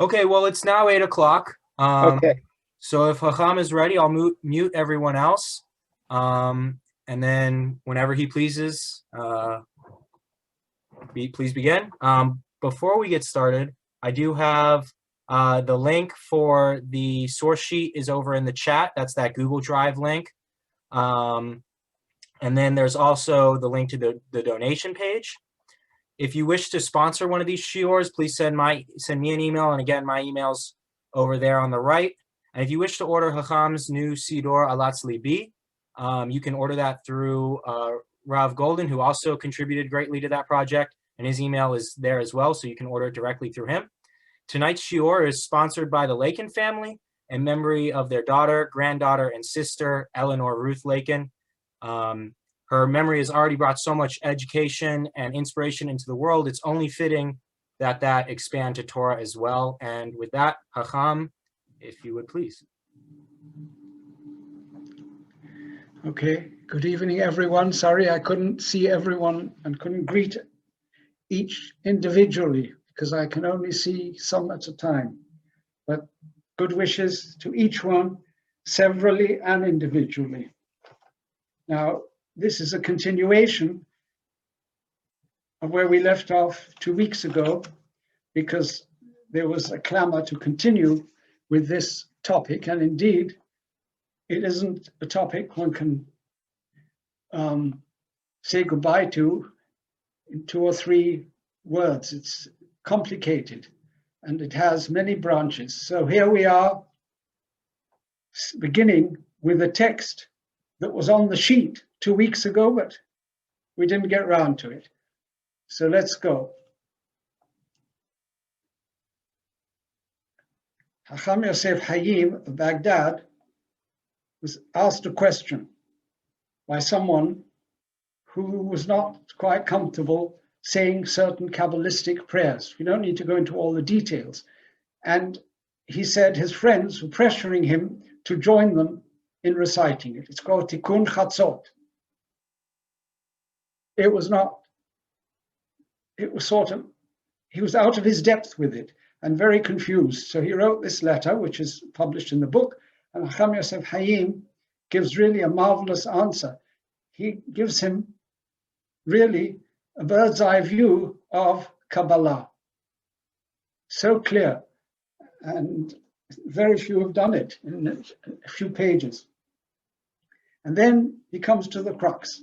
Okay, well, it's now 8 o'clock. Okay. So if Hakham is ready, I'll mute everyone else. And then whenever he pleases, please begin. Before we get started, I do have the link for the source sheet is over in the chat. That's that Google Drive link. And then there's also the link to the donation page. If you wish to sponsor one of these shiurs, please send me an email. And again, my email's over there on the right. And if you wish to order Hacham's new Sidor Alatz Libi, you can order that through Rav Golden, who also contributed greatly to that project. And his email is there as well, so you can order it directly through him. Tonight's shiur is sponsored by the Lakin family in memory of their daughter, granddaughter, and sister, Eleanor Ruth Lakin. Her memory has already brought so much education and inspiration into the world. It's only fitting that expand to Torah as well. And with that, Hacham, if you would please. Okay. Good evening, everyone. Sorry I couldn't see everyone and couldn't greet each individually because I can only see some at a time. But good wishes to each one, severally and individually. Now, this is a continuation of where we left off 2 weeks ago, because there was a clamor to continue with this topic. And indeed, it isn't a topic one can say goodbye to in 2 or 3 words. It's complicated and it has many branches. So here we are, beginning with a text that was on the sheet 2 weeks ago, but we didn't get around to it. So let's go. Hakham Yosef Hayim of Baghdad was asked a question by someone who was not quite comfortable saying certain Kabbalistic prayers. We don't need to go into all the details. And he said his friends were pressuring him to join them in reciting it. It's called Tikkun Chatzot. He was out of his depth with it and very confused. So he wrote this letter, which is published in the book, and Hakham Yosef Hayim gives really a marvelous answer. He gives him really a bird's eye view of Kabbalah. So clear, and very few have done it in a few pages. And then he comes to the crux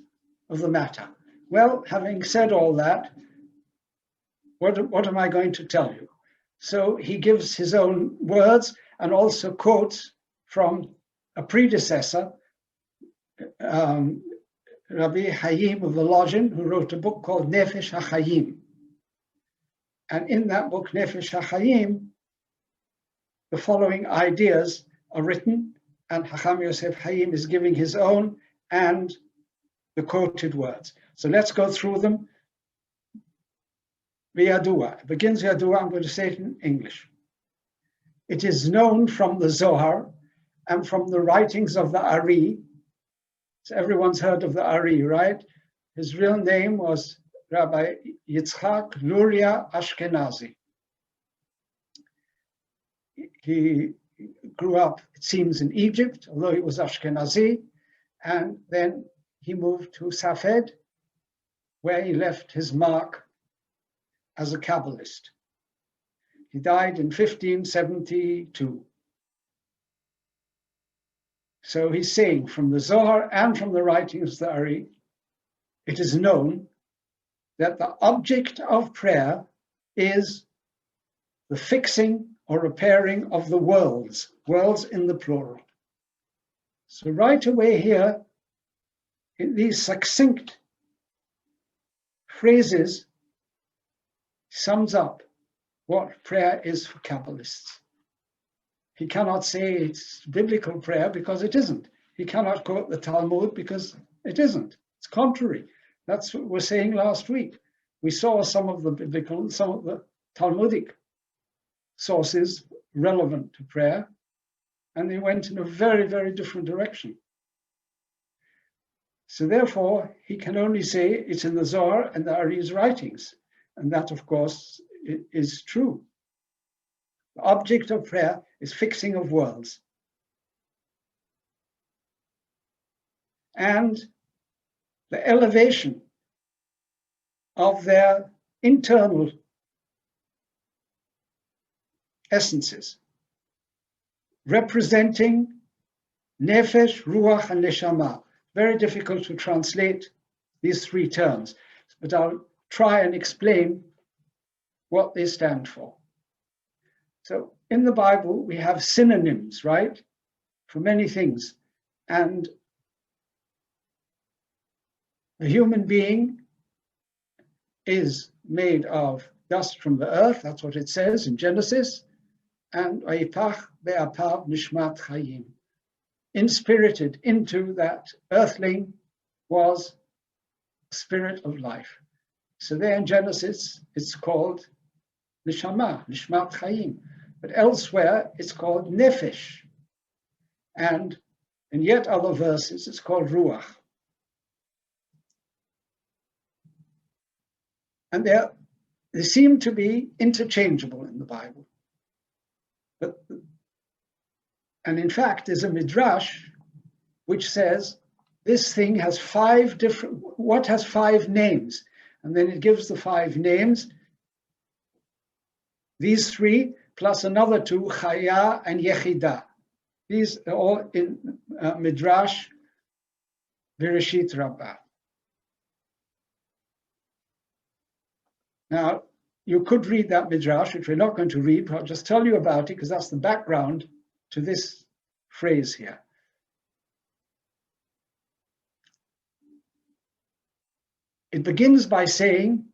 of the matter. Well, having said all that, what am I going to tell you? So he gives his own words and also quotes from a predecessor, Rabbi Hayim of Volozhin, who wrote a book called Nefesh HaChayim. And in that book, Nefesh HaChayim, the following ideas are written, and Hakham Yosef Hayim is giving his own and the quoted words. So let's go through them. V'yadua. It begins Yadua, I'm going to say it in English. It is known from the Zohar and from the writings of the Ari. So everyone's heard of the Ari, right? His real name was Rabbi Yitzchak Luria Ashkenazi. He grew up, it seems, in Egypt, although he was Ashkenazi, and then he moved to Safed, where he left his mark as a Kabbalist. He died in 1572. So he's saying from the Zohar and from the writings of the Ari, it is known that the object of prayer is the fixing or repairing of the worlds in the plural. So right away here, in these succinct phrases, sums up what prayer is for Kabbalists. He cannot say it's biblical prayer because it isn't. He cannot quote the Talmud because it isn't. It's contrary. That's what we were saying last week. We saw some of the biblical, some of the Talmudic sources relevant to prayer, and they went in a very, very different direction. So therefore, he can only say it's in the Zohar and the Ari's writings. And that, of course, is true. The object of prayer is fixing of worlds. And the elevation of their internal essences, representing nefesh, ruach, and neshama. Very difficult to translate these three terms, but I'll try and explain what they stand for. So in the Bible, we have synonyms, right, for many things. And the human being is made of dust from the earth. That's what it says in Genesis. And vayipach be'apav nishmat chayim. Inspirited into that earthling was spirit of life. So there in Genesis, it's called neshama, nishmat chayim. But elsewhere, it's called nefesh. And in yet other verses, it's called ruach. And they seem to be interchangeable in the Bible. And in fact, there's a midrash which says this thing has what has 5 names? And then it gives the 5 names. These 3 plus another 2, Chaya and Yechidah. These are all in Midrash Bereshit Rabbah. Now, you could read that Midrash, which we're not going to read, but I'll just tell you about it because that's the background to this phrase here. It begins by saying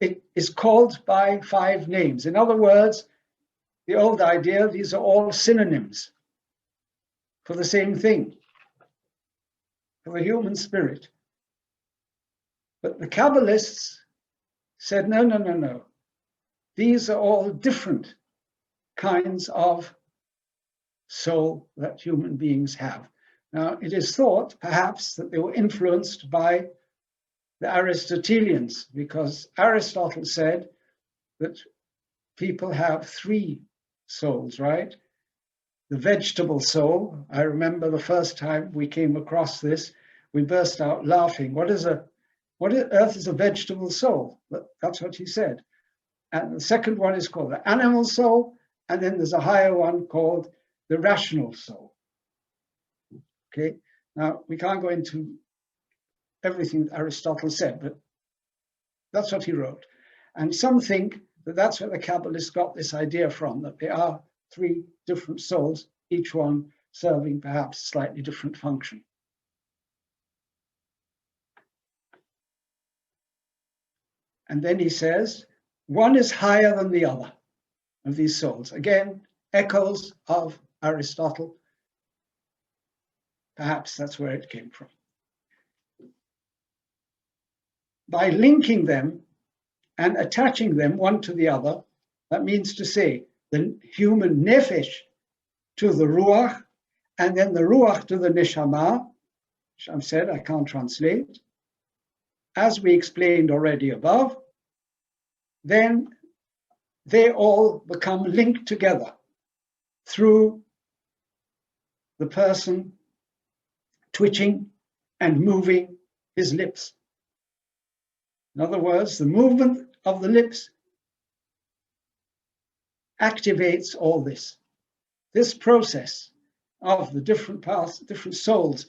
it is called by 5 names. In other words, the old idea, these are all synonyms for the same thing, for the human spirit. But the Kabbalists said, no. These are all different kinds of soul that human beings have. Now, it is thought, perhaps, that they were influenced by the Aristotelians, because Aristotle said that people have 3 souls, right? The vegetable soul. I remember the first time we came across this, we burst out laughing. Earth is a vegetable soul. That's what he said. And the second one is called the animal soul, and then there's a higher one called the rational soul. Okay, now we can't go into everything Aristotle said, but that's what he wrote. And some think that that's where the Kabbalists got this idea from, that there are 3 different souls, each one serving perhaps a slightly different function. And then he says, one is higher than the other of these souls. Again, echoes of Aristotle. Perhaps that's where it came from. By linking them and attaching them one to the other, that means to say the human nefesh to the ruach, and then the ruach to the neshama, which I've said I can't translate, as we explained already above, then they all become linked together through the person twitching and moving his lips. In other words, the movement of the lips activates all this. This process of the different paths, different souls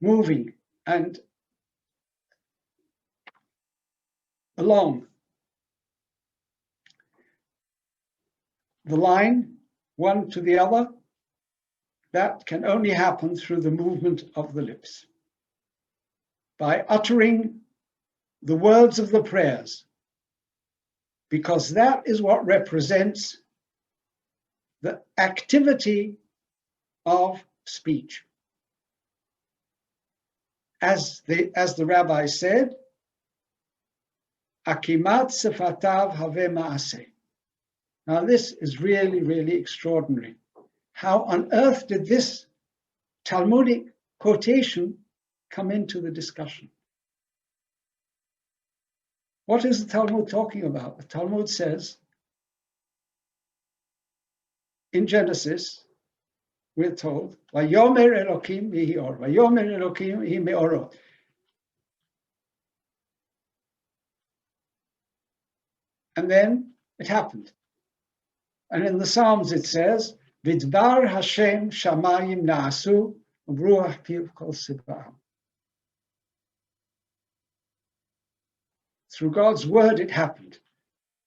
moving and along the line, one to the other, that can only happen through the movement of the lips. By uttering the words of the prayers, because that is what represents the activity of speech. As the rabbi said, Akimat sefatav have ma'aseh. Now this is really, really extraordinary. How on earth did this Talmudic quotation come into the discussion? What is the Talmud talking about? The Talmud says in Genesis, we're told, Vayomer Elokim vihi or, Vayomer Elokim vihi meorot. And then it happened. And in the Psalms it says, Vidbar Hashem shamayim na'asu, Ruach piv kol sibaham. Through God's word it happened.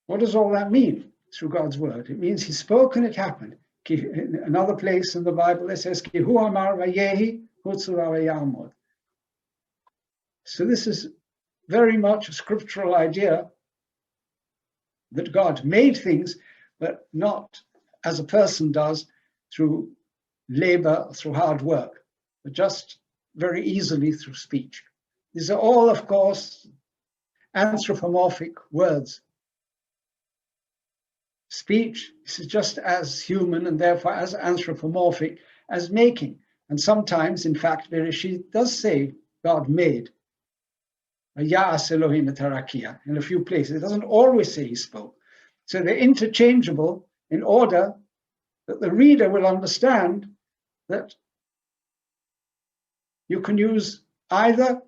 What does all that mean, through God's word? It means he spoke and it happened. In another place in the Bible it says, Ki hu amar vayehi hutzu vayamod. So this is very much a scriptural idea that God made things, but not as a person does through labor, through hard work, but just very easily through speech. These are all, of course, anthropomorphic words. Speech is just as human and therefore as anthropomorphic as making. And sometimes, in fact, Bereshit does say God made. Ya'as Elohim et harakia in a few places. It doesn't always say he spoke. So they're interchangeable in order that the reader will understand that you can use either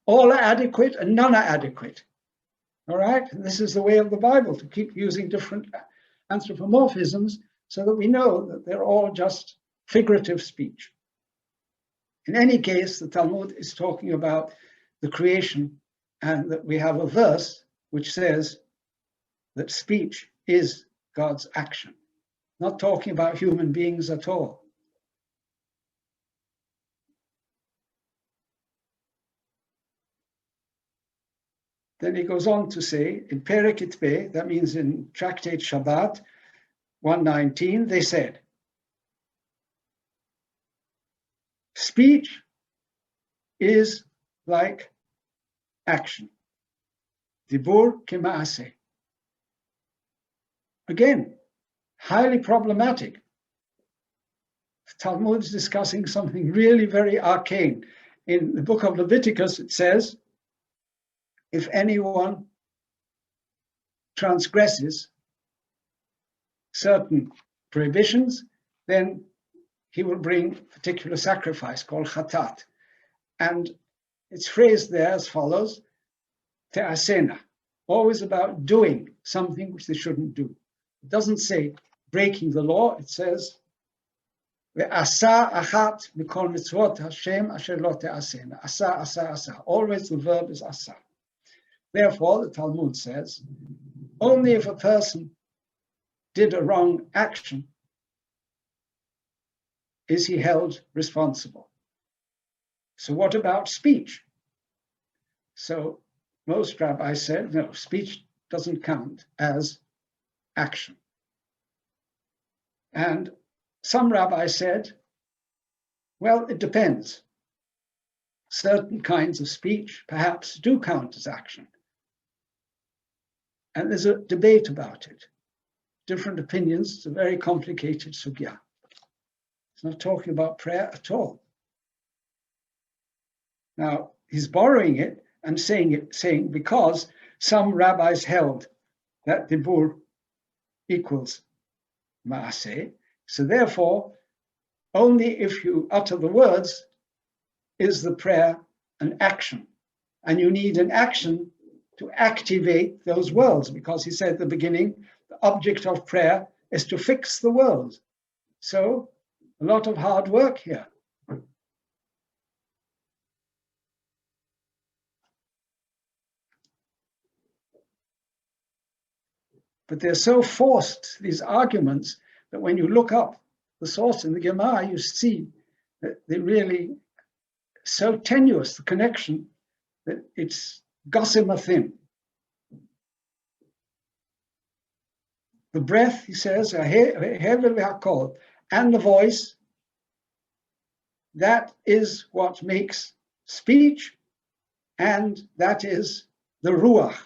all are adequate and none are adequate. All right? And this is the way of the Bible, to keep using different anthropomorphisms so that we know that they're all just figurative speech. In any case, the Talmud is talking about the creation, and that we have a verse which says that speech is God's action, not talking about human beings at all. Then he goes on to say, in Perek Itbe, that means in Tractate Shabbat 119, they said, speech is like action. Dibur kema'aseh. Again, highly problematic. The Talmud is discussing something really very arcane. In the book of Leviticus, it says, if anyone transgresses certain prohibitions, then he will bring a particular sacrifice called chatat. And it's phrased there as follows, te'asena, always about doing something which they shouldn't do. It doesn't say breaking the law, it says, ve'asa achat mikol mitzvot Hashem asher lo te'asena. Asa, asa, asa. Always the verb is asa. Therefore, the Talmud says, only if a person did a wrong action is he held responsible. So what about speech? So most rabbis said, no, speech doesn't count as action. And some rabbis said, well, it depends. Certain kinds of speech perhaps do count as action. And there's a debate about it. Different opinions, it's a very complicated sugya. It's not talking about prayer at all. Now, he's borrowing it and saying because some rabbis held that dibur equals maaseh, so therefore, only if you utter the words is the prayer an action. And you need an action to activate those worlds, because he said at the beginning, the object of prayer is to fix the world. So, a lot of hard work here. But they're so forced, these arguments, that when you look up the source in the Gemara, you see that they're really so tenuous, the connection, that it's gossamer thin. The breath, he says, and the voice, that is what makes speech, and that is the ruach.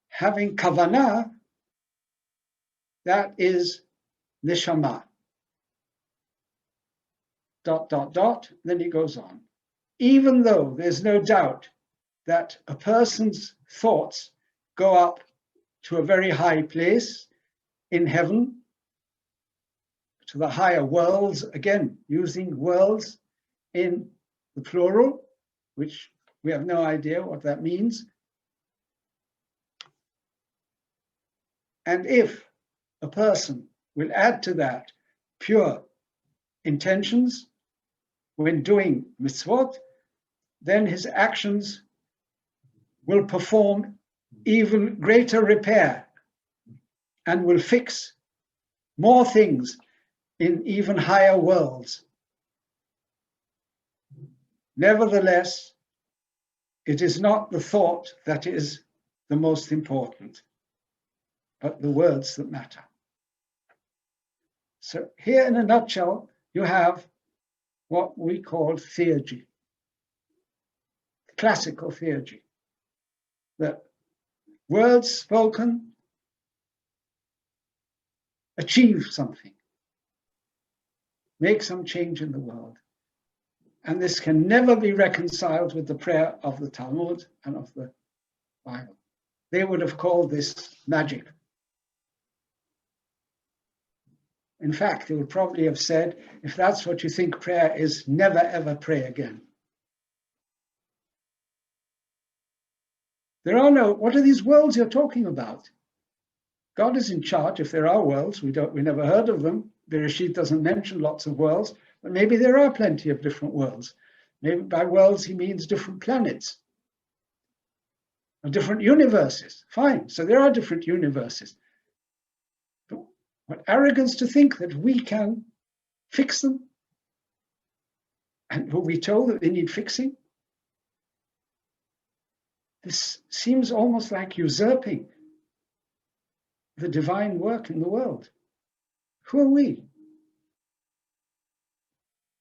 Having kavanah, that is neshama. ... Then he goes on. Even though there's no doubt that a person's thoughts go up to a very high place in heaven, to the higher worlds, again, using worlds in the plural, which we have no idea what that means. And if a person will add to that pure intentions when doing mitzvot, then his actions will perform even greater repair and will fix more things in even higher worlds. Nevertheless, it is not the thought that is the most important, but the words that matter. So here in a nutshell, you have what we call theurgy, classical theurgy, that words spoken achieve something, make some change in the world. And this can never be reconciled with the prayer of the Talmud and of the Bible. They would have called this magic. In fact, they would probably have said, if that's what you think prayer is, never ever pray again. There are no, what are these worlds you're talking about? God is in charge. If there are worlds, we never heard of them. Bereshit doesn't mention lots of worlds, but maybe there are plenty of different worlds. Maybe by worlds he means different planets or different universes. Fine, so there are different universes. But what arrogance to think that we can fix them. And were we told that they need fixing? This seems almost like usurping the divine work in the world. Who are we?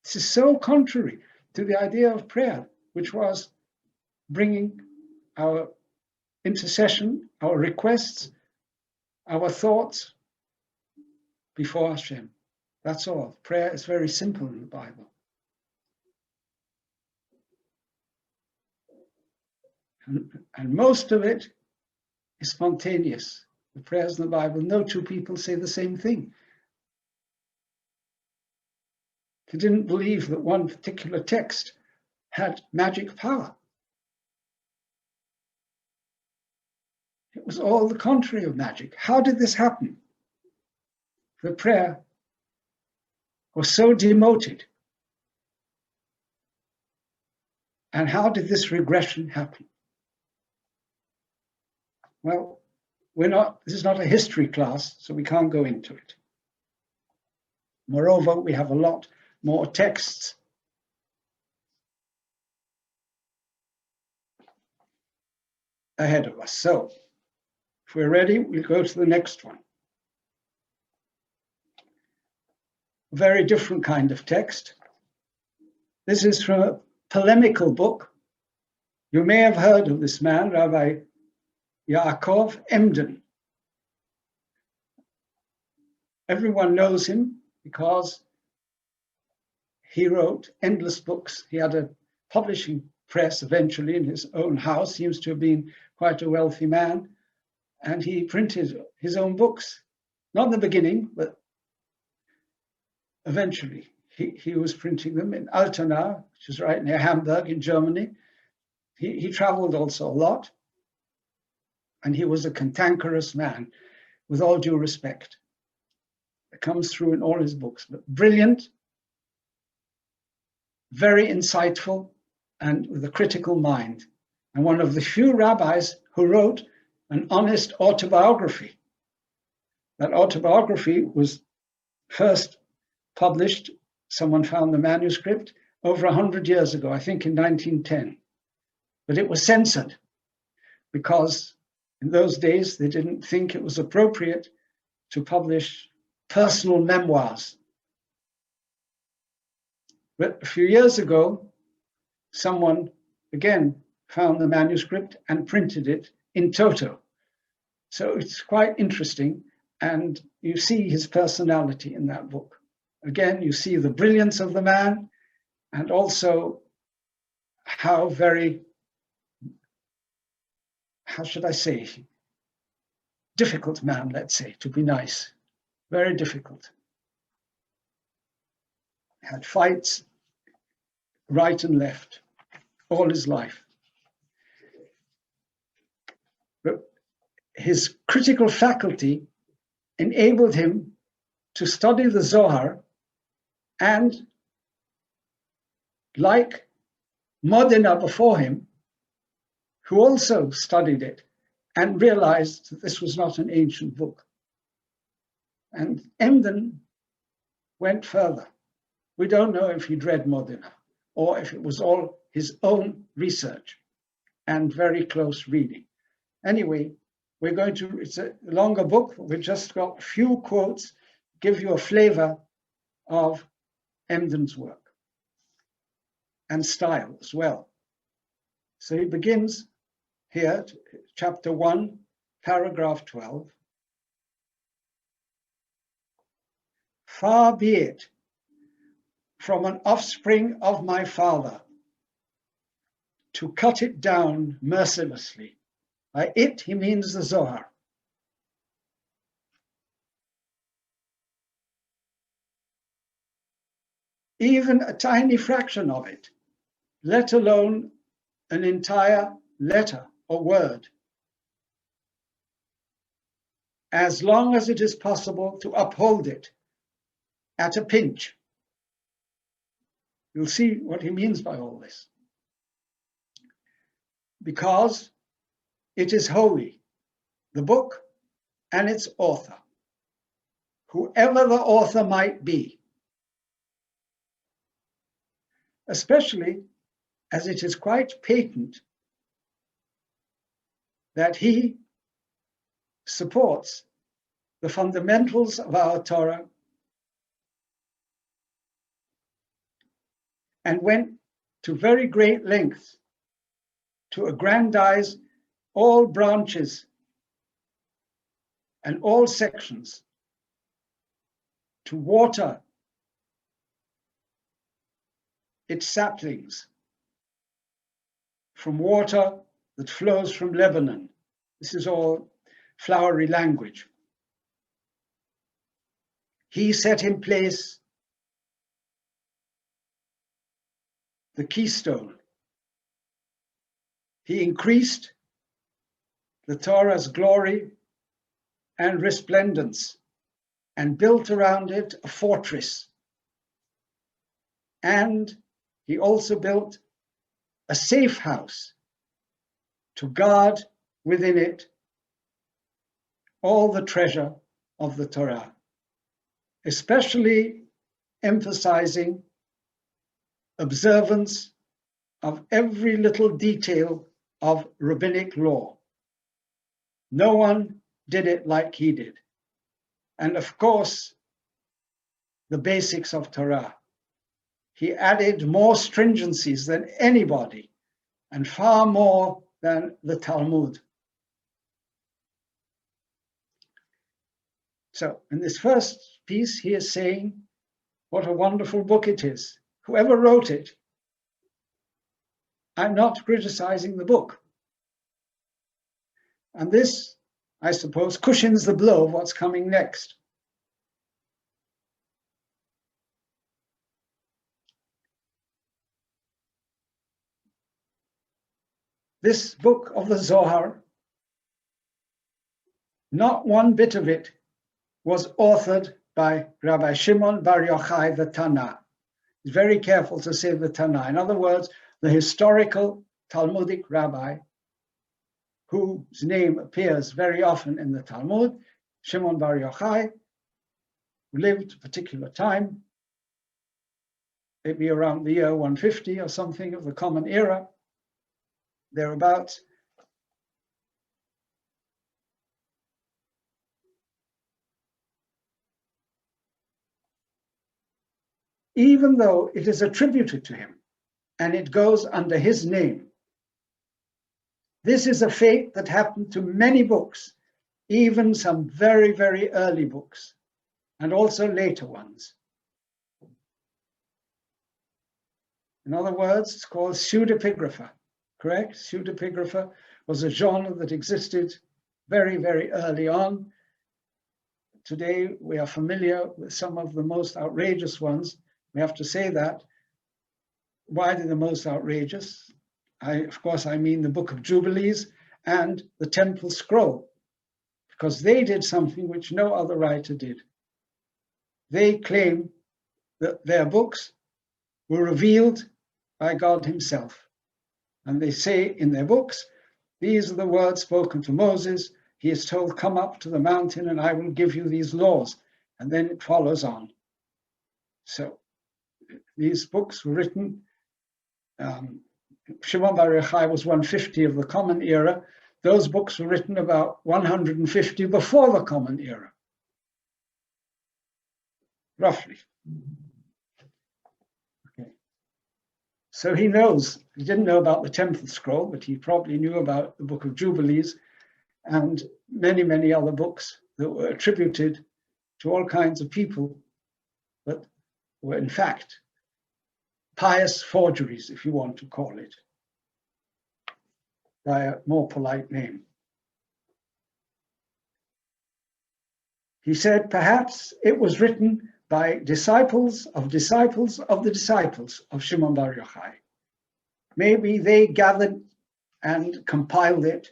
This is so contrary to the idea of prayer, which was bringing our intercession, our requests, our thoughts before Hashem. That's all. Prayer is very simple in the Bible. And most of it is spontaneous. The prayers in the Bible, no two people say the same thing. They didn't believe that one particular text had magic power. It was all the contrary of magic. How did this happen? The prayer was so demoted. And how did this regression happen? Well, this is not a history class, so we can't go into it. Moreover, we have a lot more texts. Ahead of us. So, if we're ready, we'll go to the next one. A very different kind of text. This is from a polemical book. You may have heard of this man, Rabbi Yaakov Emden. Everyone knows him because he wrote endless books. He had a publishing press eventually in his own house. Seems to have been quite a wealthy man. And he printed his own books. Not in the beginning, but eventually. He was printing them in Altona, which is right near Hamburg in Germany. He traveled also a lot. And he was a cantankerous man, with all due respect. It comes through in all his books, but brilliant, very insightful, and with a critical mind. And one of the few rabbis who wrote an honest autobiography. That autobiography was first published, someone found the manuscript, over 100 years ago, I think in 1910. But it was censored because in those days, they didn't think it was appropriate to publish personal memoirs. But a few years ago, someone again found the manuscript and printed it in toto. So it's quite interesting. And you see his personality in that book. Again, you see the brilliance of the man and also how very, how should I say, difficult man, let's say, to be nice. Very difficult. Had fights right and left all his life. But his critical faculty enabled him to study the Zohar, and like Modena before him, who also studied it and realized that this was not an ancient book. And Emden went further. We don't know if he'd read Modena or if it was all his own research and very close reading. Anyway, it's a longer book. We've just got a few quotes, give you a flavor of Emden's work and style as well. So he begins here, chapter 1, paragraph 12. Far be it from an offspring of my father to cut it down mercilessly. By it, he means the Zohar. Even a tiny fraction of it, let alone an entire letter or word, as long as it is possible to uphold it at a pinch. You'll see what he means by all this. Because it is holy, the book and its author, whoever the author might be, especially as it is quite patent that he supports the fundamentals of our Torah and went to very great lengths to aggrandize all branches and all sections, to water its saplings from water that flows from Lebanon. This is all flowery language. He set in place the keystone. He increased the Torah's glory and resplendence and built around it a fortress. And he also built a safe house to guard within it all the treasure of the Torah, especially emphasizing observance of every little detail of rabbinic law. No one did it like he did. And of course, the basics of Torah. He added more stringencies than anybody, and far more than the Talmud. So in this first piece, he is saying what a wonderful book it is. Whoever wrote it, I'm not criticizing the book. And this, I suppose, cushions the blow of what's coming next. This book of the Zohar, not one bit of it was authored by Rabbi Shimon Bar Yochai the Tana. He's very careful to say the Tana. In other words, the historical Talmudic rabbi whose name appears very often in the Talmud, Shimon Bar Yochai, who lived a particular time, maybe around the year 150 or something of the Common Era, thereabouts. Even though it is attributed to him and it goes under his name, this is a fate that happened to many books, even some very, very early books, and also later ones. In other words, it's called pseudepigrapha, correct? Pseudepigrapha was a genre that existed very, very early on. Today, we are familiar with some of the most outrageous ones. We have to say that. Why are they the most outrageous? Of course, I mean the Book of Jubilees and the Temple Scroll, because they did something which no other writer did. They claim that their books were revealed by God himself. And they say in their books, these are the words spoken to Moses. He is told, come up to the mountain and I will give you these laws. And then it follows on. So these books were written. Shimon Bar Yochai was 150 of the Common Era. Those books were written about 150 before the Common Era, roughly. Okay. So he knows, he didn't know about the Temple Scroll, but he probably knew about the Book of Jubilees and many, many other books that were attributed to all kinds of people, but were in fact pious forgeries, if you want to call it, by a more polite name. He said, perhaps it was written by disciples of disciples of the disciples of Shimon Bar Yochai. Maybe they gathered and compiled it,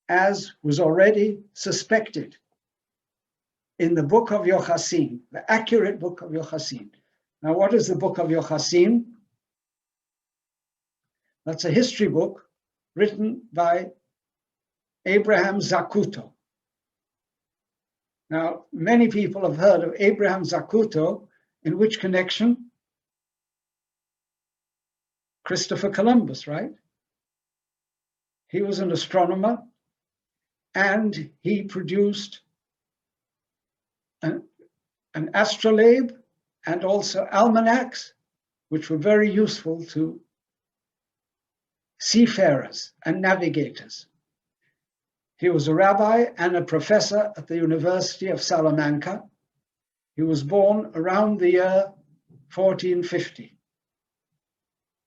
as was already suspected in the book of Yochassin, the accurate book of Yochassin. Now, what is the book of Yochassin? That's a history book written by Abraham Zacuto. Now, many people have heard of Abraham Zacuto. In which connection? Christopher Columbus, right? He was an astronomer and he produced an astrolabe and also almanacs, which were very useful to seafarers and navigators. He was a rabbi and a professor at the University of Salamanca. He was born around the year 1450.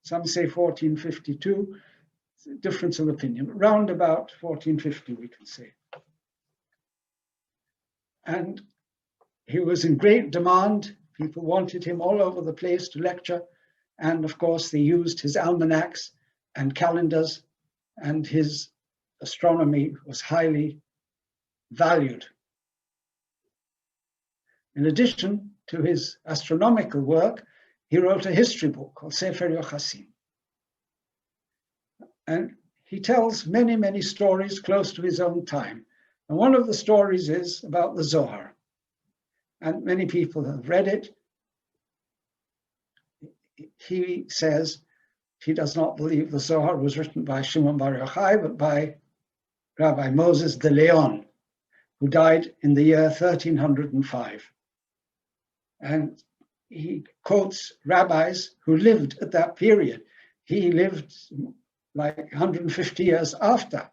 Some say 1452, difference of opinion. Around about 1450, we can say. And he was in great demand. People wanted him all over the place to lecture. And of course, they used his almanacs and calendars, and his astronomy was highly valued. In addition to his astronomical work, he wrote a history book called Sefer Yochassin. And he tells many, many stories close to his own time. And one of the stories is about the Zohar. And many people have read it. He says he does not believe the Zohar was written by Shimon Bar Yochai, but by Rabbi Moses de Leon, who died in the year 1305. And he quotes rabbis who lived at that period. He lived like 150 years after.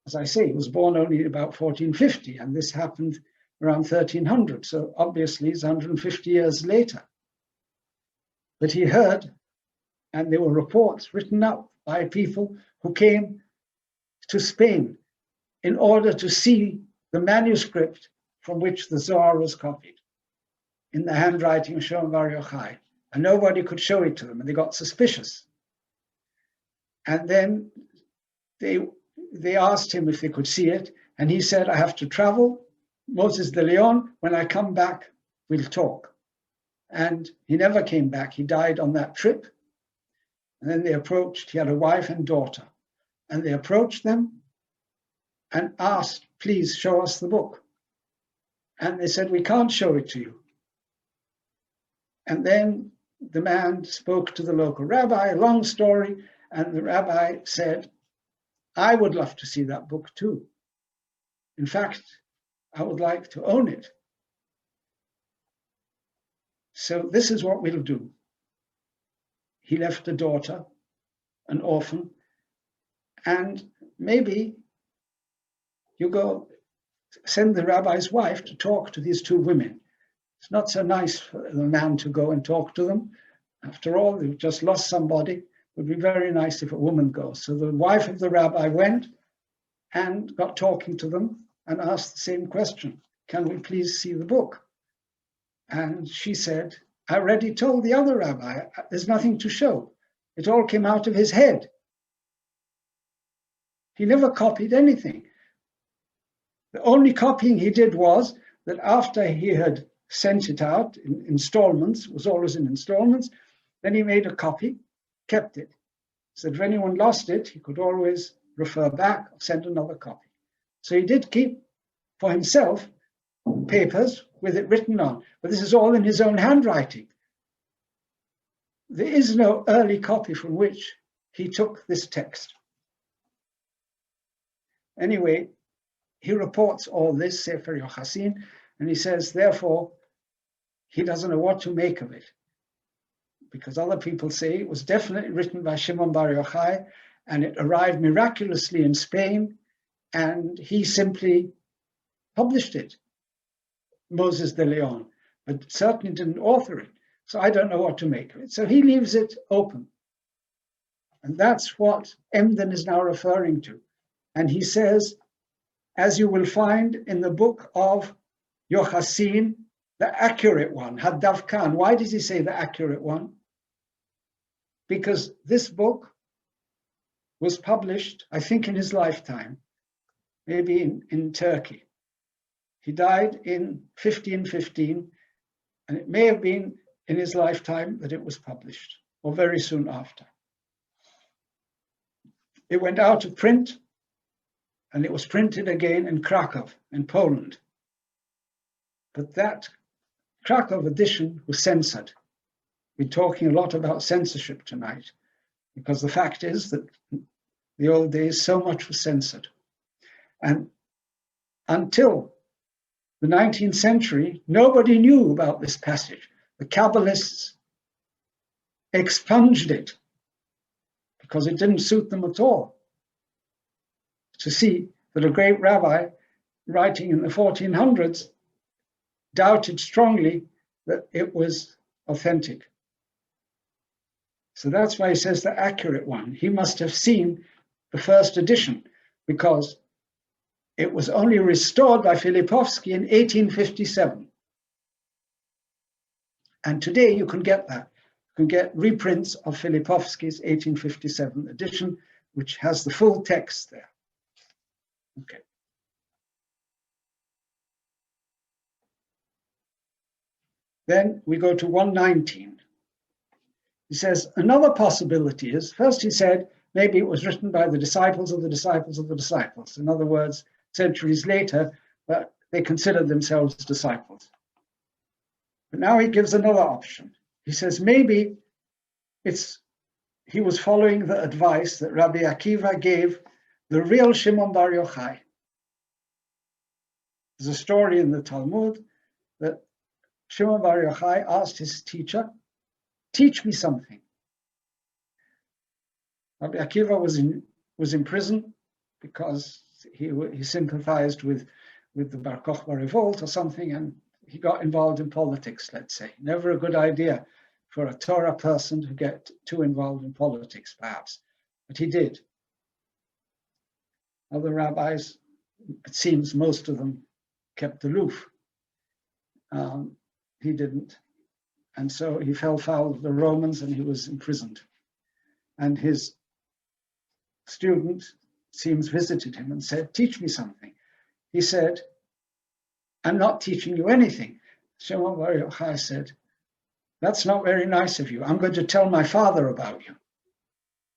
As I say, he was born only about 1450, and this happened around 1300. So obviously it's 150 years later. But he heard, and there were reports written up by people who came to Spain in order to see the manuscript from which the Zohar was copied in the handwriting of Shimon Bar Yochai. And nobody could show it to them, and they got suspicious. And then they asked him if they could see it, and he said, I have to travel. Moses de Leon, when I come back, we'll talk. And he never came back. He died on that trip. And then they approached, he had a wife and daughter, and they approached them and asked, please show us the book. And they said, we can't show it to you. And then the man spoke to the local rabbi, a long story, and the rabbi said, I would love to see that book too. In fact, I would like to own it. So this is what we'll do. He left a daughter, an orphan, and maybe you go send the rabbi's wife to talk to these two women. It's not so nice for the man to go and talk to them. After all, they've just lost somebody. would be very nice if a woman goes. So the wife of the rabbi went and got talking to them and asked the same question. Can we please see the book? And she said, I already told the other rabbi, there's nothing to show. It all came out of his head. He never copied anything. The only copying he did was that after he had sent it out in installments, it was always in installments, then he made a copy, kept it. So that if anyone lost it, he could always refer back or send another copy. So he did keep for himself papers with it written on, but this is all in his own handwriting. There is no early copy from which he took this text. Anyway, he reports all this, Sefer Yochasin, and he says, therefore, he doesn't know what to make of it. Because other people say it was definitely written by Shimon Bar Yochai, and it arrived miraculously in Spain, and he simply published it, Moses de Leon, but certainly didn't author it. So I don't know what to make of it. So he leaves it open. And that's what Emden is now referring to. And he says, as you will find in the book of Yochasin, the accurate one, Haddav Khan. Why does he say the accurate one? Because this book was published, I think, in his lifetime, maybe in Turkey. He died in 1515, and it may have been in his lifetime that it was published, or very soon after. It went out of print, and it was printed again in Krakow, in Poland. But that Krakow edition was censored. We're talking a lot about censorship tonight, because the fact is that in the old days, so much was censored. And until the 19th century, nobody knew about this passage. The Kabbalists expunged it because it didn't suit them at all to see that a great rabbi writing in the 1400s doubted strongly that it was authentic. So that's why he says the accurate one. He must have seen the first edition because it was only restored by Filipovsky in 1857. And today you can get that. You can get reprints of Filipovsky's 1857 edition, which has the full text there. Okay. Then we go to 119. He says, another possibility is, first he said, maybe it was written by the disciples of the disciples of the disciples. In other words, centuries later, but they considered themselves disciples. But now he gives another option. He says, maybe he was following the advice that Rabbi Akiva gave the real Shimon Bar Yochai. There's a story in the Talmud that Shimon Bar Yochai asked his teacher, teach me something. Rabbi Akiva was in prison because he sympathized with the Bar Kokhba revolt or something, and he got involved in politics, let's say. Never a good idea for a Torah person to get too involved in politics, perhaps, but he did. Other rabbis, it seems most of them kept aloof. He didn't. And so he fell foul of the Romans and he was imprisoned. And his student, seems, visited him and said, teach me something. He said, I'm not teaching you anything. Shimon Bar Yochai said, that's not very nice of you. I'm going to tell my father about you.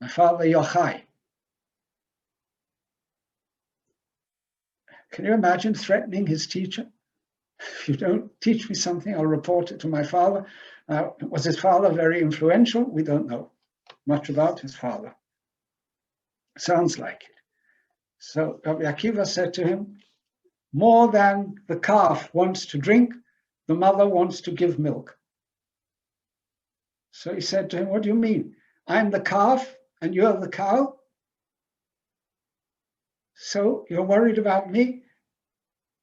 My father Yochai. Can you imagine threatening his teacher? If you don't teach me something, I'll report it to my father. Was his father very influential? We don't know much about his father. Sounds like it. So Rabbi Akiva said to him, more than the calf wants to drink, the mother wants to give milk. So he said to him, what do you mean? I'm the calf and you're the cow? So you're worried about me?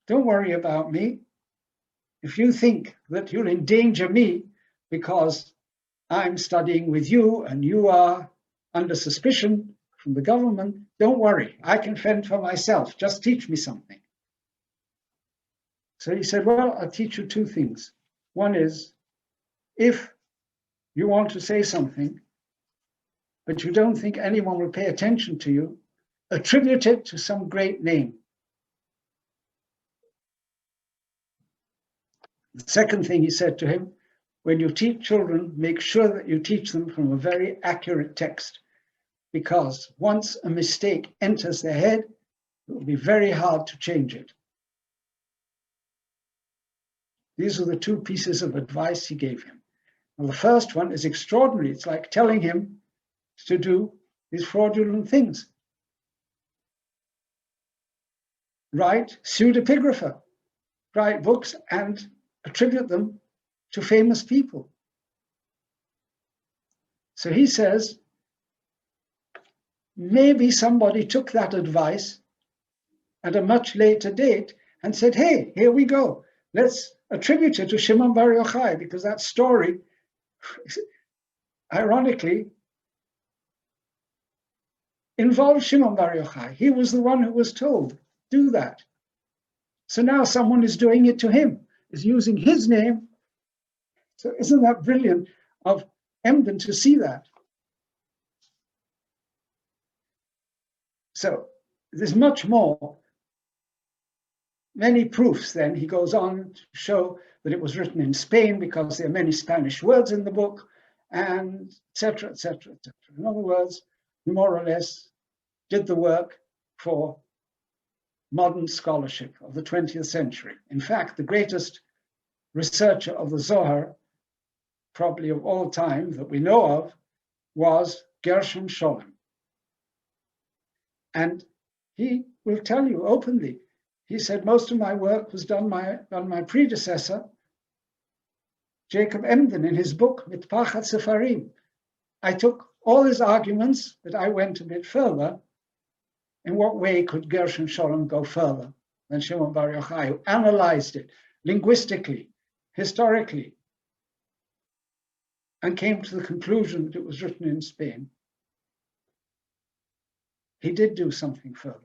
Don't worry about me. If you think that you'll endanger me because I'm studying with you and you are under suspicion from the government, don't worry, I can fend for myself, just teach me something. So he said, well, I'll teach you two things. One is, if you want to say something, but you don't think anyone will pay attention to you, attribute it to some great name. The second thing he said to him, when you teach children, make sure that you teach them from a very accurate text, because once a mistake enters their head, it will be very hard to change it. These are the two pieces of advice he gave him. Well, the first one is extraordinary. It's like telling him to do these fraudulent things. Write pseudepigrapha, write books and attribute them to famous people. So he says, maybe somebody took that advice at a much later date and said, hey, here we go. Let's attribute it to Shimon Bar Yochai, because that story, ironically, involved Shimon Bar Yochai. He was the one who was told, do that. So now someone is doing it to him, is using his name. So isn't that brilliant of Emden to see that? So there's much more. Many proofs then. He goes on to show that it was written in Spain because there are many Spanish words in the book, and etc., etc., etc. In other words, he more or less did the work for modern scholarship of the 20th century. In fact, the greatest researcher of the Zohar, probably of all time that we know of, was Gershom Scholem. And he will tell you openly, he said, most of my work was done by my predecessor, Jacob Emden, in his book, Mitpachat Sefarim. I took all his arguments, but I went a bit further. In what way could Gershom Scholem go further than Shimon Bar Yochai, who analyzed it linguistically, historically, and came to the conclusion that it was written in Spain? He did do something further.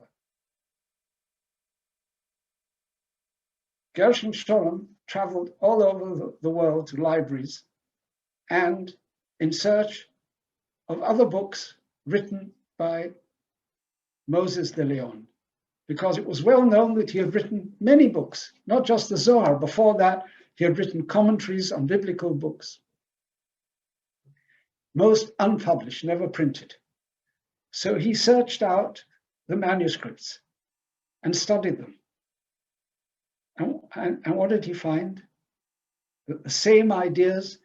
Gershom Scholem traveled all over the world to libraries and in search of other books written by Moses de Leon, because it was well known that he had written many books, not just the Zohar. Before that, he had written commentaries on biblical books, most unpublished, never printed. So he searched out the manuscripts and studied them. And what did he find? That the same ideas,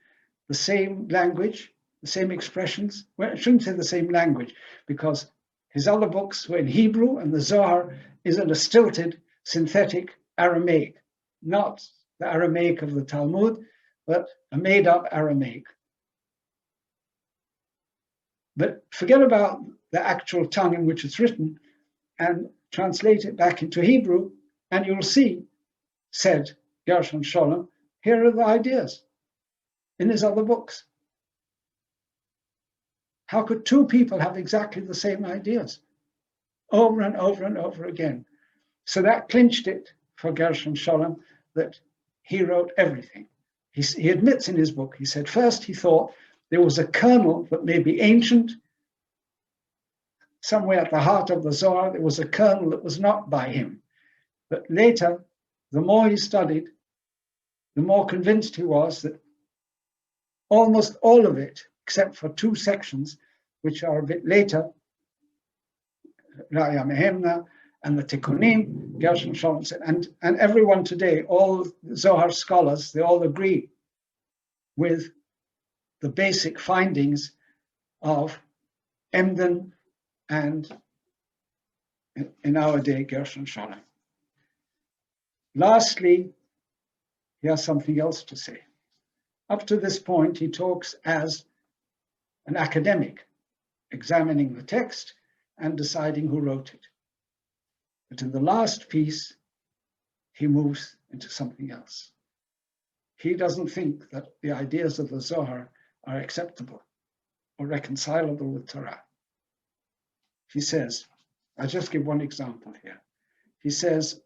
the same language, the same expressions. Well, I shouldn't say the same language, because his other books were in Hebrew, and the Zohar is in a stilted, synthetic Aramaic, not the Aramaic of the Talmud, but a made-up Aramaic. But forget about the actual tongue in which it's written and translate it back into Hebrew, and you'll see, said Gershom Scholem, here are the ideas in his other books. How could two people have exactly the same ideas over and over and over again? So that clinched it for Gershom Scholem that he wrote everything. He admits in his book, he said, first he thought there was a kernel that may be ancient. Somewhere at the heart of the Zohar, there was a kernel that was not by him. But later, the more he studied, the more convinced he was that almost all of it, except for two sections, which are a bit later, Raya Mehemna and the Tikkunim, Gershom Scholem said, and everyone today, all Zohar scholars, they all agree with the basic findings of Emden and, in our day, Gershom Scholem. Lastly, he has something else to say. Up to this point, he talks as an academic, examining the text and deciding who wrote it. But in the last piece, he moves into something else. He doesn't think that the ideas of the Zohar are acceptable or reconcilable with Torah. he says, I'll just give one example here. He says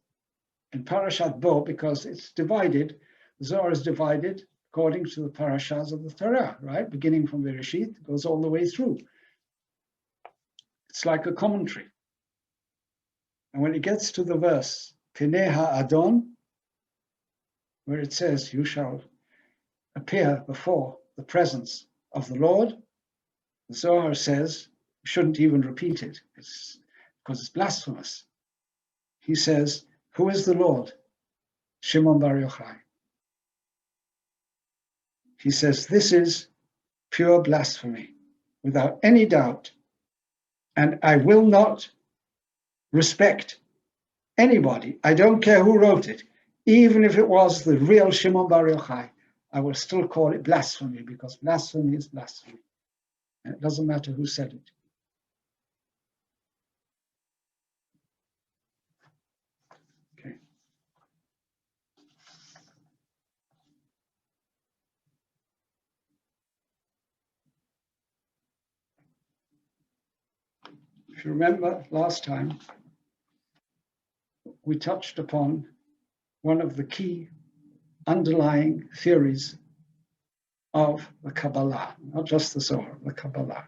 in Parashat Bo, because it's divided, the Zohar is divided according to the parashas of the Torah, right? Beginning from Bereshit, goes all the way through. It's like a commentary. And when it gets to the verse, Penei Ha'adon, where it says, you shall appear before the presence of the Lord, the Zohar says, you shouldn't even repeat it. It's because it's blasphemous. He says, who is the Lord? Shimon Bar Yochai. He says, this is pure blasphemy, without any doubt. And I will not respect anybody. I don't care who wrote it. Even if it was the real Shimon Bar Yochai, I will still call it blasphemy, because blasphemy is blasphemy. And it doesn't matter who said it. Okay. If you remember last time, we touched upon one of the key underlying theories of the Kabbalah, not just the Zohar, the Kabbalah.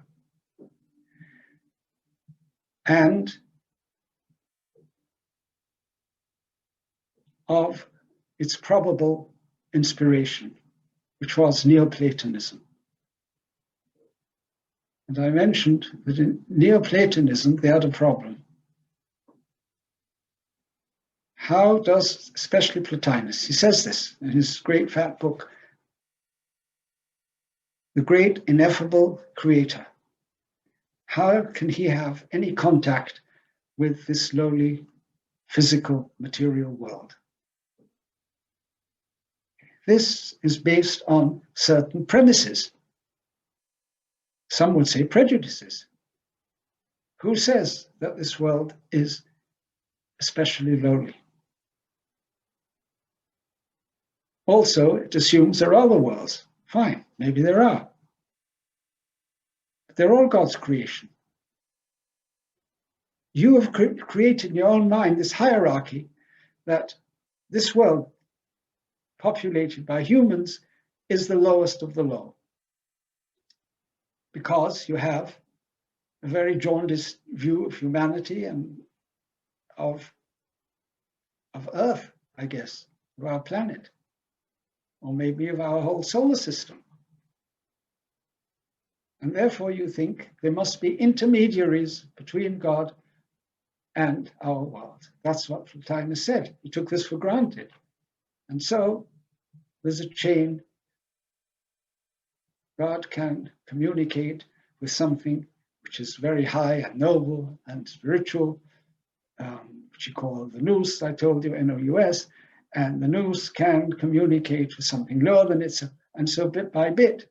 And of its probable inspiration, which was Neoplatonism. And I mentioned that in Neoplatonism, they had a problem. How does, especially Plotinus, he says this in his great fat book, the great ineffable creator, how can he have any contact with this lowly physical material world? This is based on certain premises. Some would say prejudices. Who says that this world is especially lowly? Also, it assumes there are other worlds. Fine, maybe there are. But they're all God's creation. You have created in your own mind this hierarchy that this world, populated by humans, is the lowest of the low. Because you have a very jaundiced view of humanity and of Earth, I guess, of our planet, or maybe of our whole solar system. And therefore you think there must be intermediaries between God and our world. That's what Plotinus said. He took this for granted. And so there's a chain. God can communicate with something which is very high and noble and spiritual, which you call the nous, I told you, N-O-U-S, and the nous can communicate with something lower than it, and so bit by bit,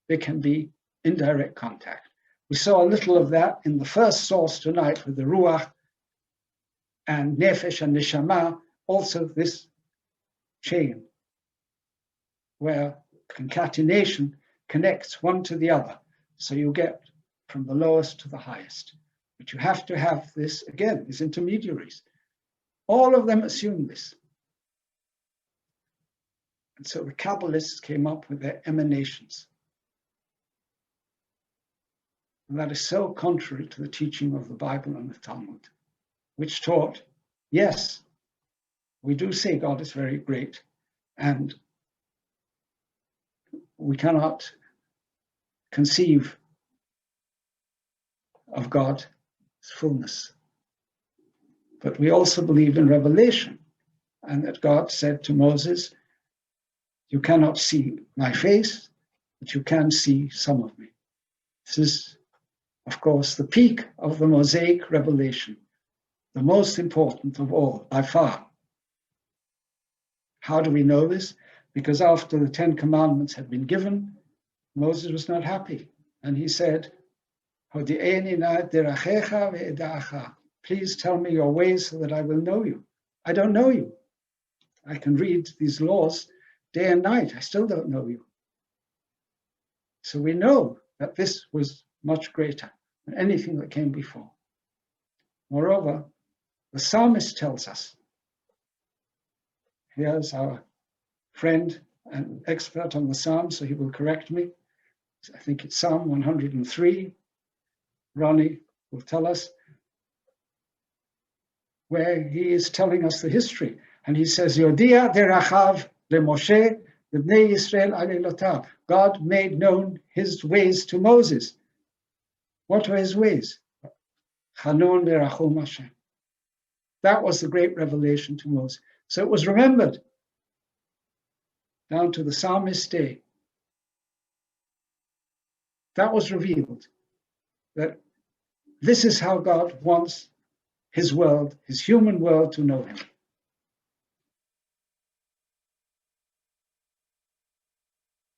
there can be indirect contact. We saw a little of that in the first source tonight with the Ruach and Nefesh and Neshama, also this chain where concatenation connects one to the other. So you get from the lowest to the highest. But you have to have this, again, these intermediaries. All of them assume this. And so the Kabbalists came up with their emanations. And that is so contrary to the teaching of the Bible and the Talmud, which taught, yes, we do say God is very great, and we cannot conceive of God's fullness. But we also believe in revelation, and that God said to Moses, you cannot see my face, but you can see some of me. This is, of course, the peak of the Mosaic revelation, the most important of all, by far. How do we know this? Because after the 10 Commandments had been given, Moses was not happy. And he said, please tell me your ways so that I will know you. I don't know you. I can read these laws day and night. I still don't know you. So we know that this was much greater. than anything that came before. Moreover, the psalmist tells us, here's our friend and expert on the Psalms, so he will correct me. I think it's Psalm 103. Ronnie will tell us, where he is telling us the history. And he says, Yodia derachav leMoshe v'bnei Yisrael alelotav. God made known his ways to Moses. What were his ways? Chanon v'rachum Hashem. That was the great revelation to Moses. So it was remembered down to the psalmist's day. That was revealed, that this is how God wants his world, his human world, to know him.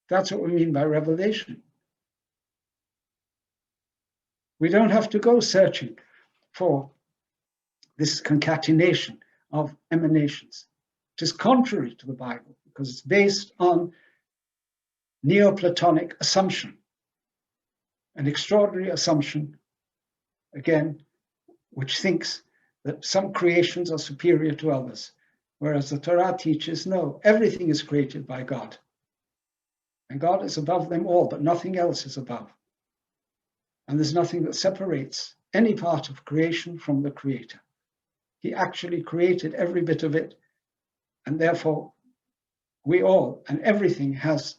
That's what we mean by revelation. We don't have to go searching for this concatenation of emanations. It is contrary to the Bible because it's based on Neoplatonic assumption, an extraordinary assumption, again, which thinks that some creations are superior to others, whereas the Torah teaches, no, everything is created by God. And God is above them all, but nothing else is above. And there's nothing that separates any part of creation from the Creator. He actually created every bit of it, and therefore we all and everything has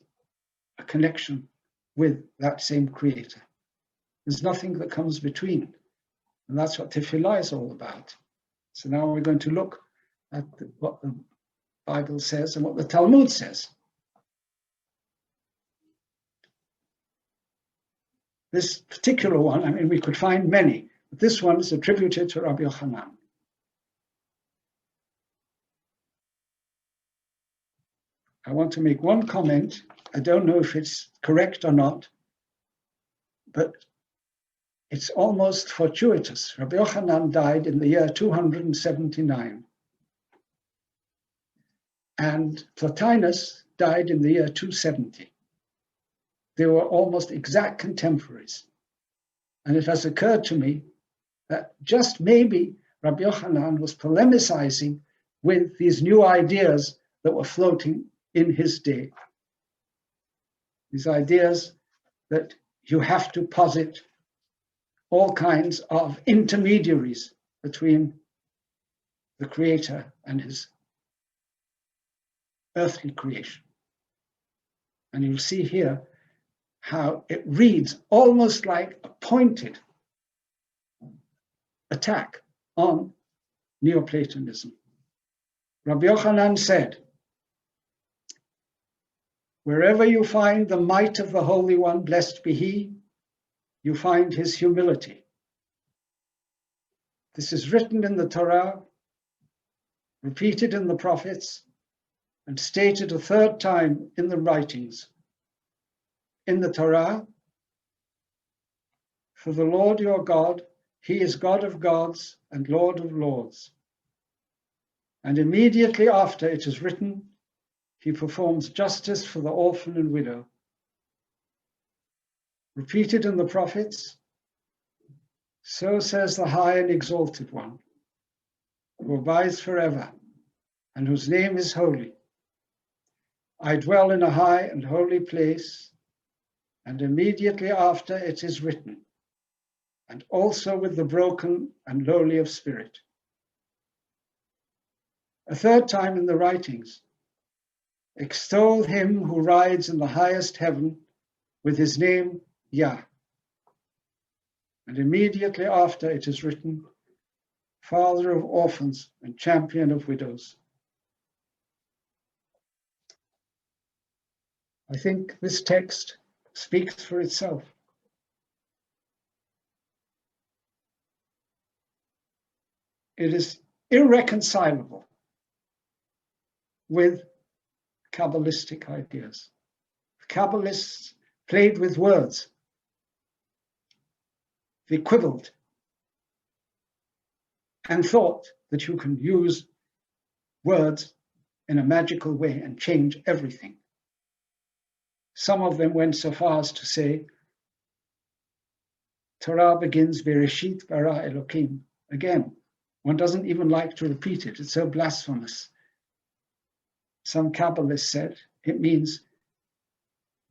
a connection with that same Creator. There's nothing that comes between. And that's what tefillah is all about. So now we're going to look at what the Bible says and what the Talmud says. This particular one, I mean, we could find many, but this one is attributed to Rabbi Yochanan. I want to make one comment. I don't know if it's correct or not, but it's almost fortuitous. Rabbi Yochanan died in the year 279, and Plotinus died in the year 270. They were almost exact contemporaries. And it has occurred to me that just maybe Rabbi Yochanan was polemicizing with these new ideas that were floating in his day. These ideas that you have to posit all kinds of intermediaries between the Creator and his earthly creation. And you'll see here how it reads almost like a pointed attack on Neoplatonism. Rabbi Yochanan said, wherever you find the might of the Holy One, blessed be he, you find his humility. This is written in the Torah, repeated in the prophets, and stated a third time in the writings. In the Torah, for the Lord your God, he is God of gods and Lord of lords. And immediately after it is written, he performs justice for the orphan and widow. Repeated in the prophets, so says the high and exalted one, who abides forever, and whose name is holy. I dwell in a high and holy place, and immediately after it is written, and also with the broken and lowly of spirit. A third time in the writings, extol him who rides in the highest heaven with his name Yah. And immediately after it is written, Father of orphans and champion of widows. I think this text speaks for itself. It is irreconcilable with Kabbalistic ideas. Kabbalists played with words. They quibbled and thought that you can use words in a magical way and change everything. Some of them went so far as to say, Torah begins Bereshit bara Elokim. Again, one doesn't even like to repeat it. It's so blasphemous. Some Kabbalists said it means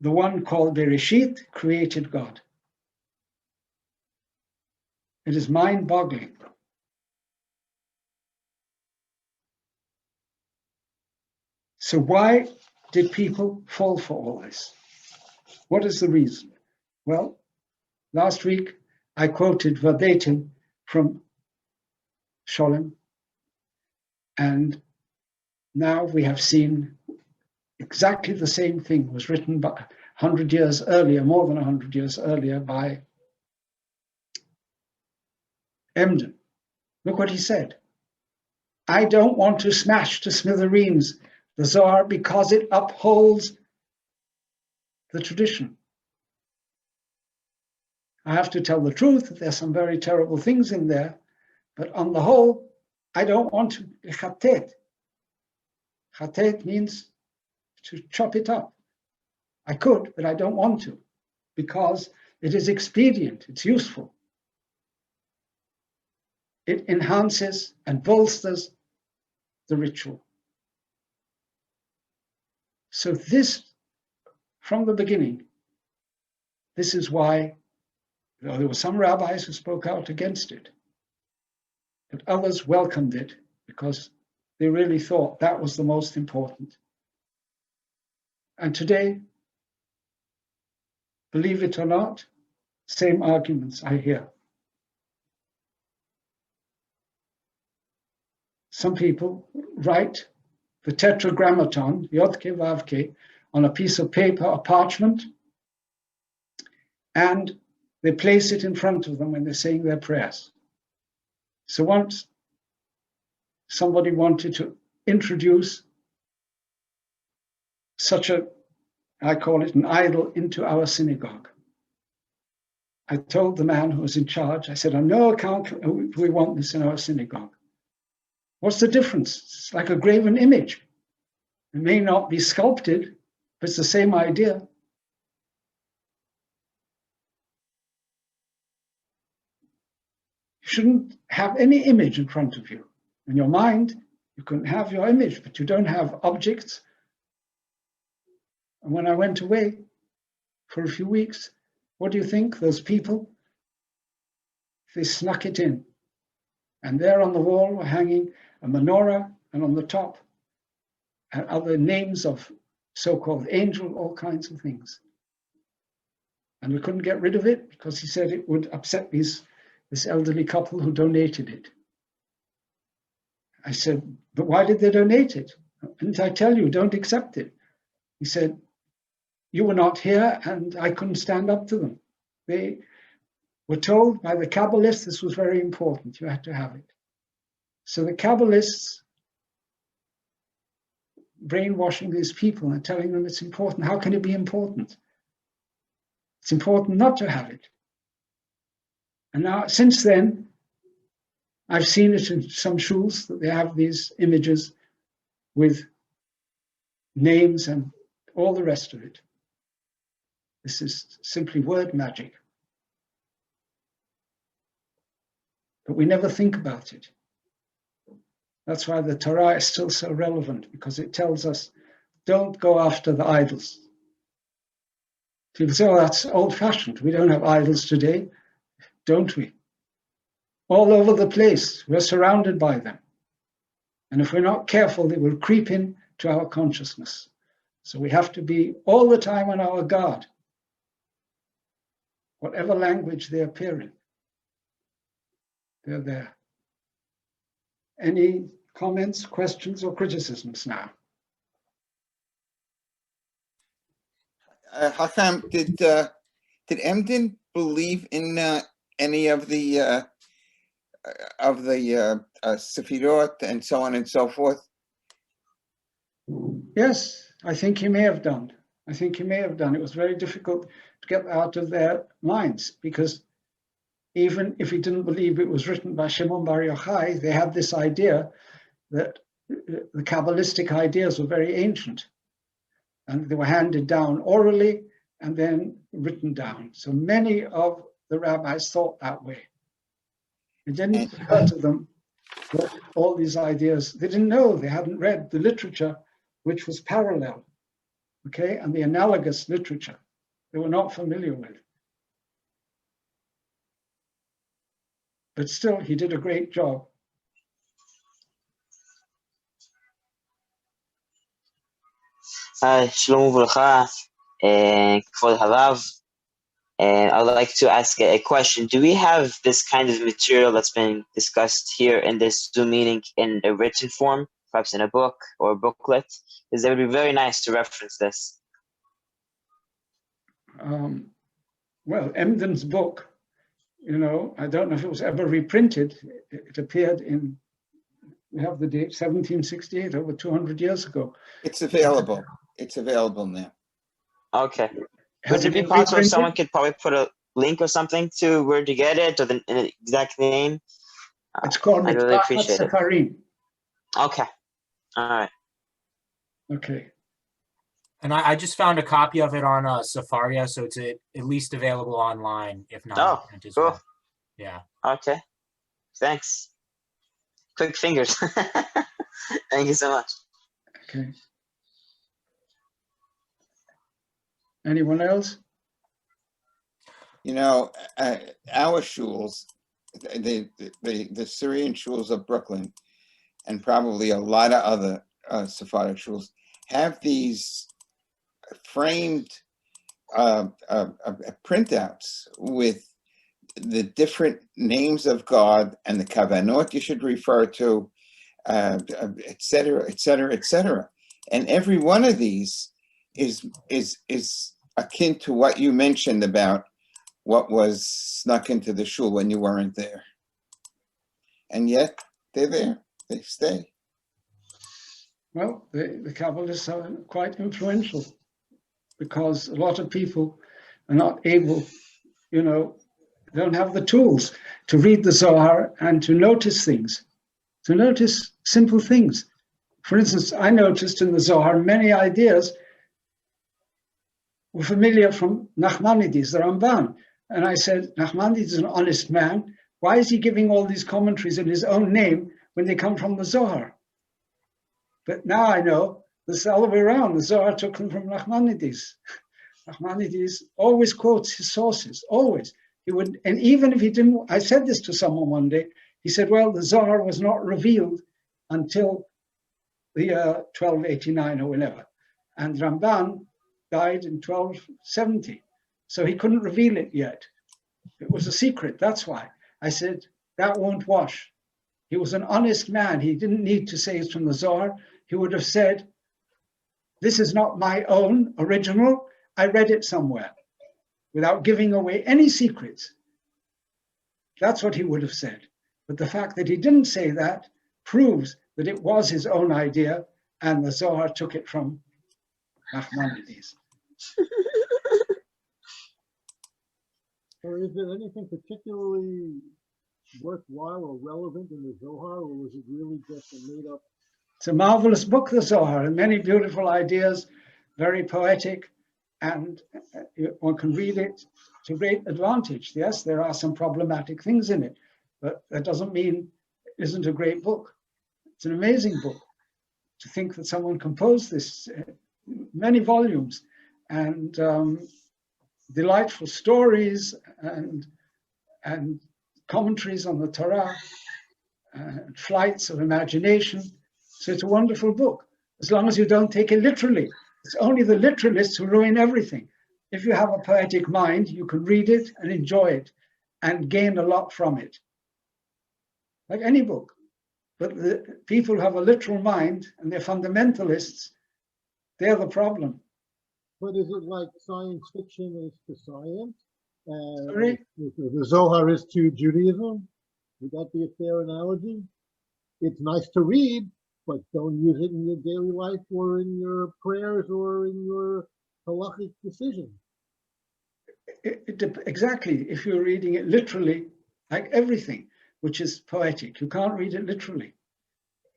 the one called Bereshit created God. It is mind-boggling. So why did people fall for all this? What is the reason? Well, last week I quoted verbatim from Sholem, and now we have seen exactly the same thing was written 100 years earlier, more than 100 years earlier, by Emden. Look what he said. I don't want to smash to smithereens the Zohar because it upholds the tradition. I have to tell the truth that there's some very terrible things in there, but on the whole, I don't want to chatet. Chatet means to chop it up. I could, but I don't want to, because it is expedient, it's useful. It enhances and bolsters the ritual. So this, from the beginning, this is why there were some rabbis who spoke out against it, but others welcomed it because they really thought that was the most important. And today, believe it or not, same arguments I hear. Some people write the tetragrammaton, Yodke Vavke, on a piece of paper or parchment, and they place it in front of them when they're saying their prayers. So once somebody wanted to introduce such a, I call it an idol, into our synagogue. I told the man who was in charge, I said, on no account do we want this in our synagogue. What's the difference? It's like a graven image. It may not be sculpted, but it's the same idea. You shouldn't have any image in front of you. In your mind, you can have your image, but you don't have objects. And when I went away for a few weeks, what do you think? Those people, they snuck it in. And there on the wall were hanging a menorah, and on the top, and other names of so-called angel, all kinds of things. And we couldn't get rid of it because he said it would upset this elderly couple who donated it. I said, but why did they donate it? Didn't I tell you, don't accept it? He said, you were not here and I couldn't stand up to them. They were told by the Kabbalists this was very important, you had to have it. So the Kabbalists brainwashing these people and telling them it's important. How can it be important? It's important not to have it. And now, since then, I've seen it in some shuls that they have these images with names and all the rest of it. This is simply word magic. But we never think about it. That's why the Torah is still so relevant, because it tells us, don't go after the idols. People say, oh, that's old-fashioned. We don't have idols today, don't we? All over the place, we're surrounded by them. And if we're not careful, they will creep in to our consciousness. So we have to be all the time on our guard, whatever language they appear in. They're there. Any comments, questions, or criticisms now? Hakham, did Emden believe in any of the Sefirot and so on and so forth? Yes, I think he may have done. I think he may have done. It was very difficult to get out of their minds, because even if he didn't believe it was written by Shimon Bar Yochai, they had this idea that the Kabbalistic ideas were very ancient, and they were handed down orally and then written down. So many of the rabbis thought that way. It didn't occur to them that all these ideas, they didn't know, they hadn't read the literature which was parallel, okay, and the analogous literature they were not familiar with. But still, he did a great job. Shalom Uvracha, Kvod Harav. I would like to ask a question. Do we have this kind of material that's been discussed here in this Zoom meeting in a written form, perhaps in a book or a booklet? Because it would be very nice to reference this. Well, Emden's book, you know, I don't know if it was ever reprinted. It appeared in, we have the date, 1768, over 200 years ago. It's available. It's available now. Okay. Has Would it be been possible if reprinted? someone could probably put a link or something to where to get it or the exact name? It's called I really Hakham appreciate it. Sassoon. Okay. All right. Okay. And I just found a copy of it on Safaria, so it's at least available online, if not in print as cool. well. Yeah. Okay. Thanks. Quick fingers. Thank you so much. Okay. Anyone else? You know, our shuls, the Syrian shuls of Brooklyn, and probably a lot of other Sephardic shuls, have these framed printouts with the different names of God and the kavanot you should refer to, et cetera, et cetera, et cetera. And every one of these is akin to what you mentioned about what was snuck into the shul when you weren't there. And yet they're there, they stay. Well, the Kabbalists are quite influential because a lot of people are not able, you know, don't have the tools to read the Zohar and to notice things, to notice simple things. For instance, I noticed in the Zohar many ideas were familiar from Nachmanides, the Ramban. And I said, Nachmanides is an honest man. Why is he giving all these commentaries in his own name when they come from the Zohar? But now I know this the other way around. The Zohar took them from Nachmanides. Nachmanides always quotes his sources, always. He would, and even if he didn't, I said this to someone one day, he said, well, the Zohar was not revealed until the year 1289 or whenever. And Ramban died in 1270. So he couldn't reveal it yet. It was a secret, that's why. I said, that won't wash. He was an honest man. He didn't need to say it's from the Zohar. He would have said, this is not my own original. I read it somewhere without giving away any secrets. That's what he would have said. But the fact that he didn't say that proves that it was his own idea and the Zohar took it from Nachmanides. Or is there anything particularly worthwhile or relevant in the Zohar, or was it really just a made-up? It's a marvelous book, the Zohar, and many beautiful ideas, very poetic, and one can read it to great advantage. Yes, there are some problematic things in it, but that doesn't mean it isn't a great book. It's an amazing book. To think that someone composed this, many volumes, and delightful stories and commentaries on the Torah, flights of imagination. So it's a wonderful book, as long as you don't take it literally. It's only the literalists who ruin everything. If you have a poetic mind, you can read it and enjoy it and gain a lot from it, like any book. But the people who have a literal mind and they're fundamentalists, they're the problem. But is it like science fiction is to science? Sorry? The Zohar is to Judaism? Would that be a fair analogy? It's nice to read, but don't use it in your daily life or in your prayers or in your halachic decisions. Exactly. If you're reading it literally, like everything which is poetic, you can't read it literally.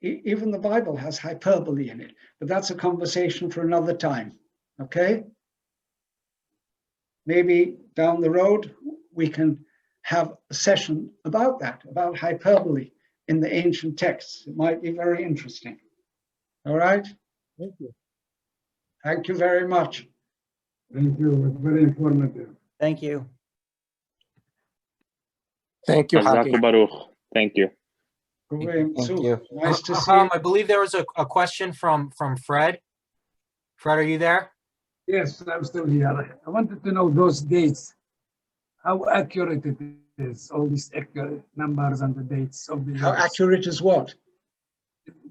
Even the Bible has hyperbole in it, but that's a conversation for another time. Okay? Maybe down the road, we can have a session about that, about hyperbole in the ancient texts. It might be very interesting. All right? Thank you. Thank you very much. Thank you. It's very informative. Thank you. Thank you, Jazakallah Haki. Baruch. Thank you. Thank you. Nice to see you. I believe there was a question from Fred. Fred, are you there? Yes, I'm still here. I wanted to know those dates, how accurate it is, all these accurate numbers and the dates of the years. How accurate is what?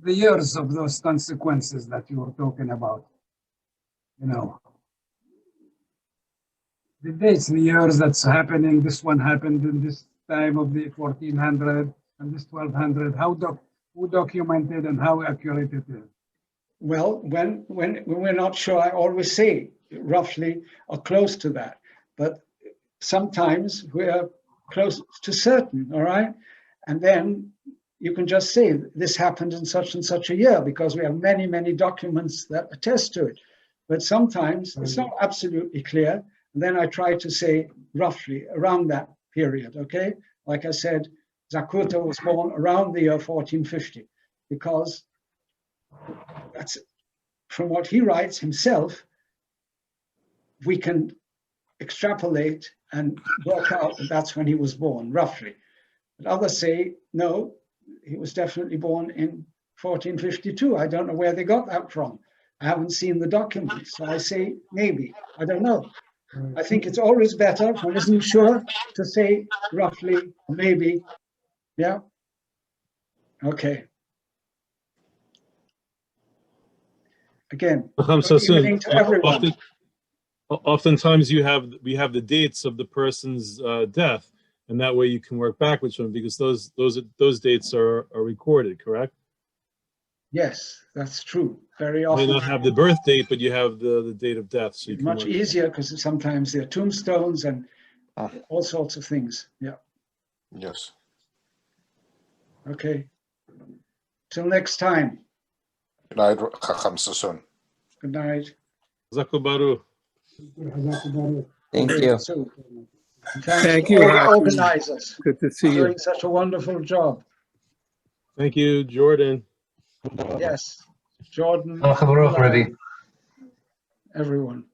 The years of those consequences that you were talking about. You know, the dates, the years that's happening, this one happened in this time of the 1400 and this 1200. Who documented and how accurate it is? Well, when we're not sure, I always say roughly or close to that. But sometimes we're close to certain, all right? And then you can just say this happened in such and such a year because we have many, many documents that attest to it. But sometimes it's not absolutely clear. And then I try to say roughly around that period, okay? Like I said, Zacuto was born around the year 1450 because that's from what he writes himself, we can extrapolate and work out that that's when he was born, roughly. But others say, no, he was definitely born in 1452. I don't know where they got that from. I haven't seen the documents, so I say maybe. I don't know. I think it's always better, if one isn't sure, to say roughly, maybe. Yeah? Okay. Again, Hakham good Sassoon, evening to everyone. oftentimes we have the dates of the person's death, and that way you can work backwards from it because those dates are recorded, correct? Yes, that's true. Very You may often. not have the birth date, but you have the date of death, so you can Much work. easier because sometimes there are tombstones and all sorts of things. Yeah. Yes. Okay. Till next time. Good night, Hakham Sassoon. Good night. Jazakallah Baruch. Thank you. So, thanks Thank to you, all the Hakim. organizers Good to for see you. doing such a wonderful job. Thank you, Jordan. Yes. Jordan, ready. everyone.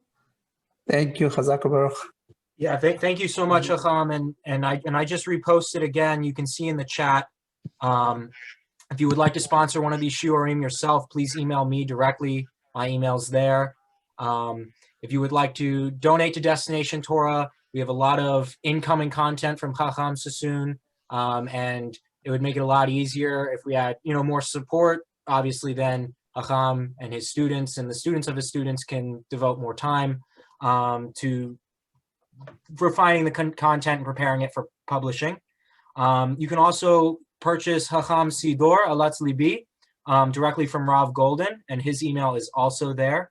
Thank you, Chazak Baruch. Yeah, thank you so much, Hakham, and I just reposted again. You can see in the chat. If you would like to sponsor one of these shiurim yourself, please email me directly. My email's there. If you would like to donate to Destination Torah, we have a lot of incoming content from Hakham Sassoon, and it would make it a lot easier if we had, more support. Obviously, then Hakham and his students and the students of his students can devote more time to refining the content and preparing it for publishing. You can also purchase Hakham Sidor Alatz Libi directly from Rav Golden, and his email is also there.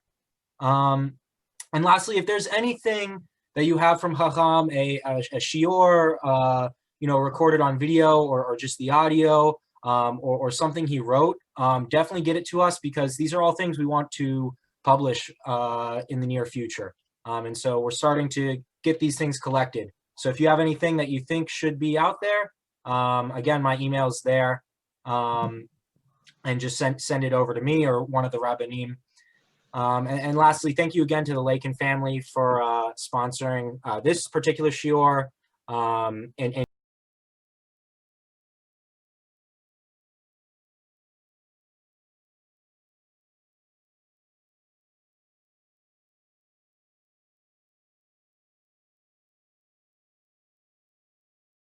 And lastly, if there's anything that you have from Hakham, a shiur, recorded on video or just the audio, or something he wrote, definitely get it to us because these are all things we want to publish in the near future. And so we're starting to get these things collected. So if you have anything that you think should be out there, again, my email is there, and just send it over to me or one of the rabbanim. And lastly, thank you again to the Lakin family for sponsoring this particular shiur, and